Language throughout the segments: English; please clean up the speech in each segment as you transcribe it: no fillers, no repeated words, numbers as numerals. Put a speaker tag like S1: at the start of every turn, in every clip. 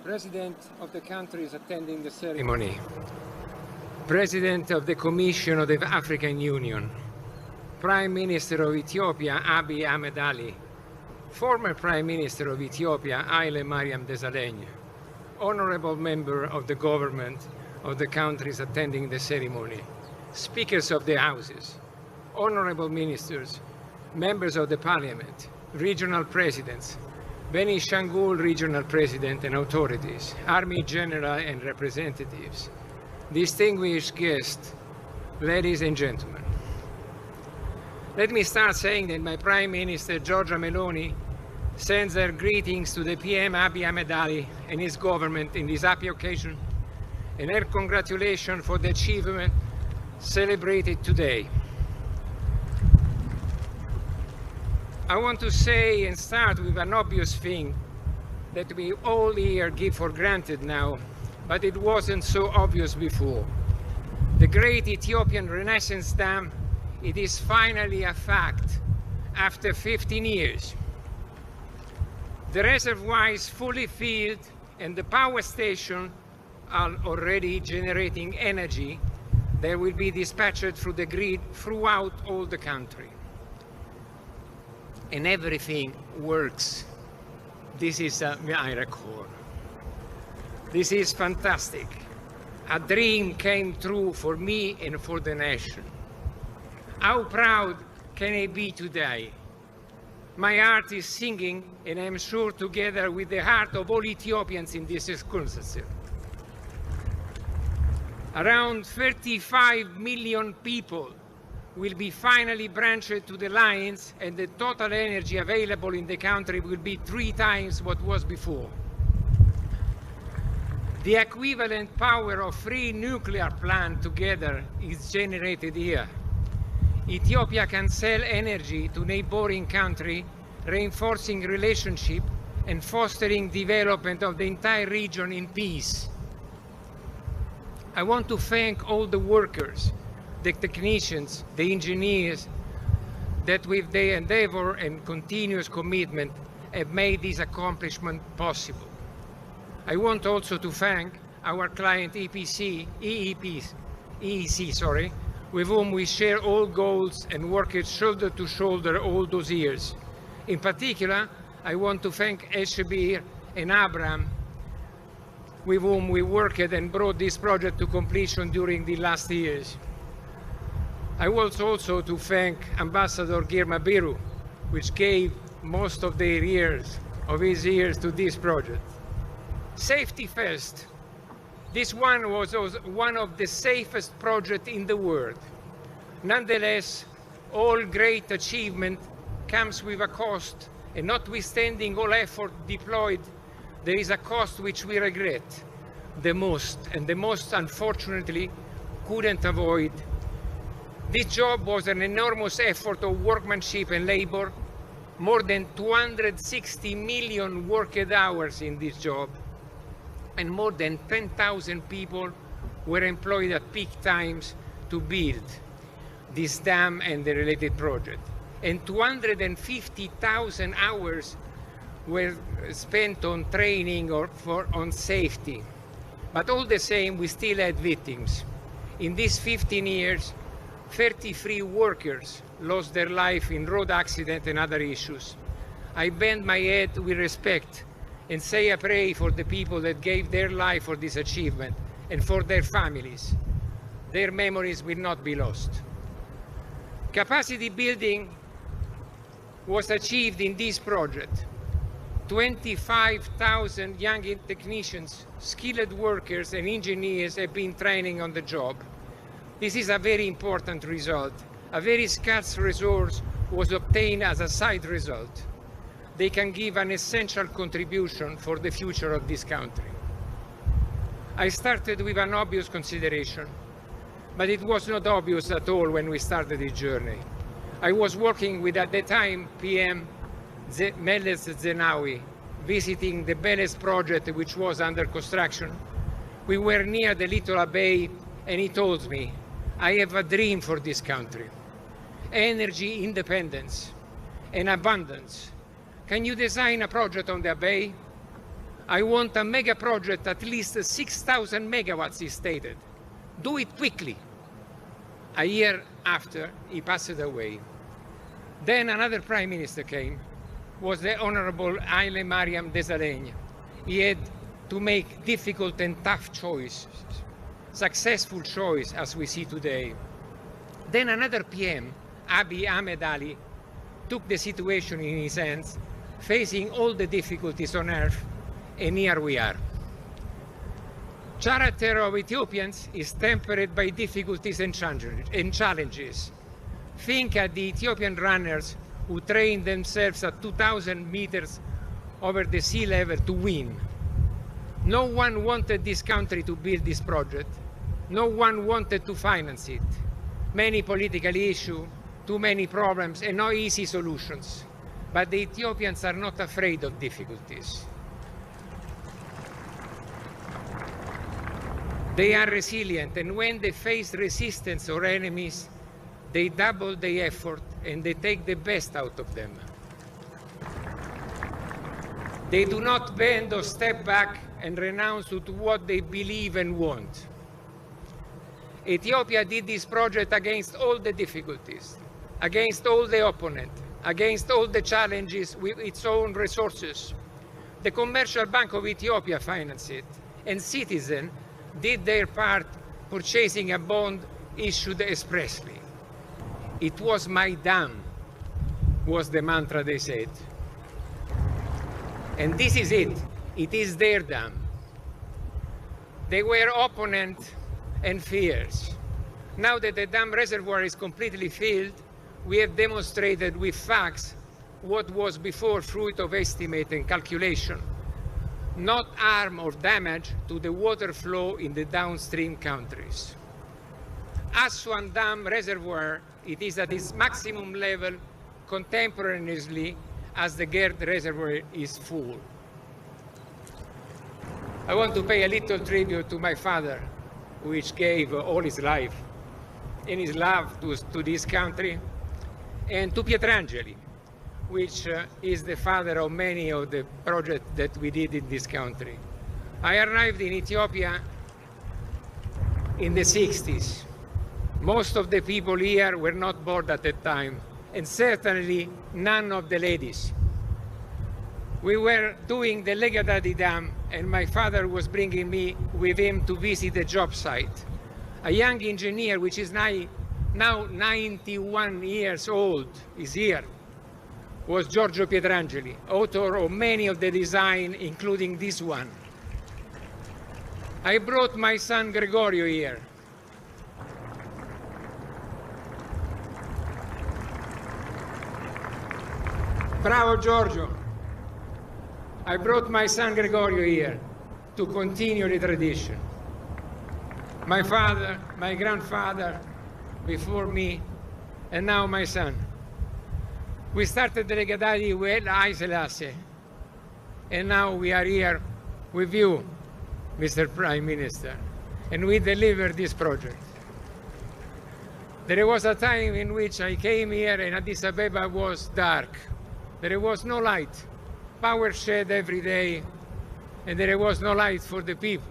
S1: President of the countries attending the ceremony, President of the Commission of the African Union, Prime Minister of Ethiopia Abiy Ahmed Ali, former Prime Minister of Ethiopia Haile Mariam Desalegn, honorable member of the government of the countries attending the ceremony, speakers of the houses, honorable ministers, members of the parliament, regional presidents, Beni Shangul regional president and authorities, army general and representatives, distinguished guests, ladies and gentlemen. Let me start saying that my Prime Minister Giorgia Meloni sends her greetings to the PM Abiy Ahmed Ali and his government in this happy occasion, and her congratulations for the achievement celebrated today. I want to say and start with an obvious thing that we all here give for granted now, but it wasn't so obvious before. The great Ethiopian Renaissance Dam, it is finally a fact after 15 years. The reservoir is fully filled and the power station are already generating energy that will be dispatched through the grid throughout all the country. And everything works. This is a miracle. This is fantastic. A dream came true for me and for the nation. How proud can I be today? My heart is singing, and I'm sure together with the heart of all Ethiopians in this circumstance. Around 35 million people will be finally branched to the lines, and the total energy available in the country will be 3 times what was before. The equivalent power of 3 nuclear plants together is generated here. Ethiopia can sell energy to neighboring countries, reinforcing relationship and fostering development of the entire region in peace. I want to thank all the workers, the technicians, the engineers that with their endeavor and continuous commitment have made this accomplishment possible. I want also to thank our client EEC, with whom we share all goals and worked shoulder to shoulder all those years. In particular, I want to thank Eshbir and Abraham, with whom we worked and brought this project to completion during the last years. I want also to thank Ambassador Girma Biru, which gave most of his years to this project. Safety first. This one was one of the safest projects in the world. Nonetheless, all great achievement comes with a cost, and notwithstanding all effort deployed, there is a cost which we regret the most, and the most unfortunately couldn't avoid. This job was an enormous effort of workmanship and labor, more than 260 million worked hours in this job, and more than 10,000 people were employed at peak times to build this dam and the related project. And 250,000 hours were spent on training or on safety. But all the same, we still had victims. In these 15 years, 33 workers lost their life in road accidents and other issues. I bend my head with respect and say I pray for the people that gave their life for this achievement and for their families. Their memories will not be lost. Capacity building was achieved in this project. 25,000 young technicians, skilled workers and engineers have been training on the job. This is a very important result. A very scarce resource was obtained as a side result. They can give an essential contribution for the future of this country. I started with an obvious consideration, but it was not obvious at all when we started the journey. I was working with, at the time, PM Meles Zenawi, visiting the Beles project which was under construction. We were near the Little Abbey and he told me, I have a dream for this country. Energy independence and abundance. Can you design a project on the Abbey? I want a mega project, at least 6,000 megawatts is stated. Do it quickly. A year after, he passed away. Then another prime minister came, was the Honorable Haile Mariam Desalegn. He had to make difficult and tough choices, successful choice as we see today. Then another PM, Abiy Ahmed Ali, took the situation in his hands, facing all the difficulties on earth, and here we are. Character of Ethiopians is tempered by difficulties and challenges. Think at the Ethiopian runners who trained themselves at 2,000 meters over the sea level to win. No one wanted this country to build this project. No one wanted to finance it. Many political issues, too many problems, and no easy solutions. But the Ethiopians are not afraid of difficulties. They are resilient, and when they face resistance or enemies, they double the effort and they take the best out of them. They do not bend or step back and renounce to what they believe and want. Ethiopia did this project against all the difficulties, against all the opponents, against all the challenges with its own resources. The Commercial Bank of Ethiopia financed it, and citizens did their part purchasing a bond issued expressly. It was my dam, was the mantra they said. And this is it. It is their dam. They were opponents and fears. Now that the dam reservoir is completely filled, we have demonstrated with facts what was before fruit of estimate and calculation, not harm or damage to the water flow in the downstream countries. Aswan Dam Reservoir, it is at its maximum level contemporaneously as the Gerd Reservoir is full. I want to pay a little tribute to my father, which gave all his life and his love to this country, and to Pietrangeli, which is the father of many of the projects that we did in this country. I arrived in Ethiopia in the 60s. Most of the people here were not born at that time, and certainly none of the ladies. We were doing the Legadadi Dam, and my father was bringing me with him to visit the job site. A young engineer, which is now 91 years old, is here, was Giorgio Pietrangeli, author of many of the design, including this one. I brought my son Gregorio here. Bravo, Giorgio. I brought my son Gregorio here to continue the tradition. My father, my grandfather, before me, and now my son. We started the Legadadi with Haile Selassie, and now we are here with you, Mr. Prime Minister, and we delivered this project. There was a time in which I came here and Addis Ababa was dark. There was no light, power shed every day, and there was no light for the people.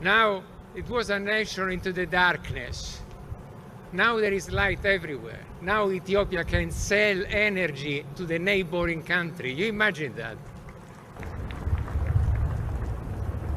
S1: Now it was a nation into the darkness. Now there is light everywhere. Now Ethiopia can sell energy to the neighboring country. You imagine that?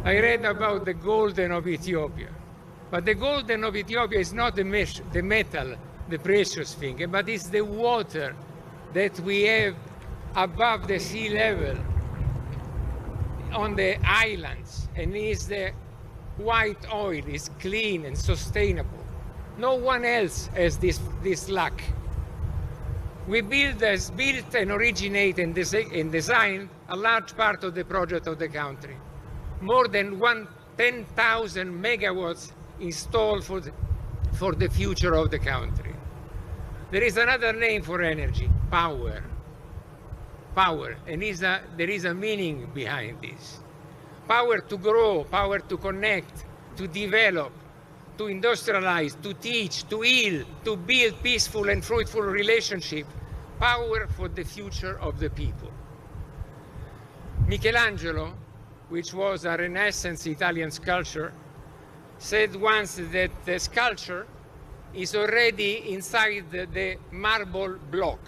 S1: I read about the golden of Ethiopia. But the golden of Ethiopia is not the metal, the precious thing, but it's the water that we have above the sea level on the islands, and is the white oil, is clean and sustainable. No one else has this luck. We built and originate and design a large part of the project of the country. More than 10,000 megawatts installed for the future of the country. There is another name for energy, power. Power, and there is a meaning behind this. Power to grow, power to connect, to develop, to industrialize, to teach, to heal, to build peaceful and fruitful relationships. Power for the future of the people. Michelangelo, which was a Renaissance Italian sculptor, said once that the sculpture is already inside the marble block.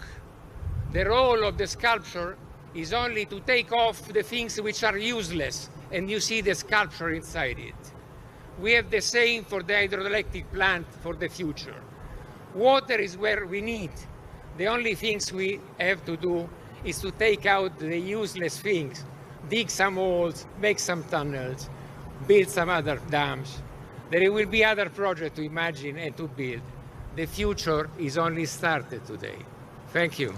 S1: The role of the sculpture is only to take off the things which are useless, and you see the sculpture inside it. We have the same for the hydroelectric plant for the future. Water is where we need. The only things we have to do is to take out the useless things, dig some holes, make some tunnels, build some other dams. There will be other projects to imagine and to build. The future is only started today. Thank you.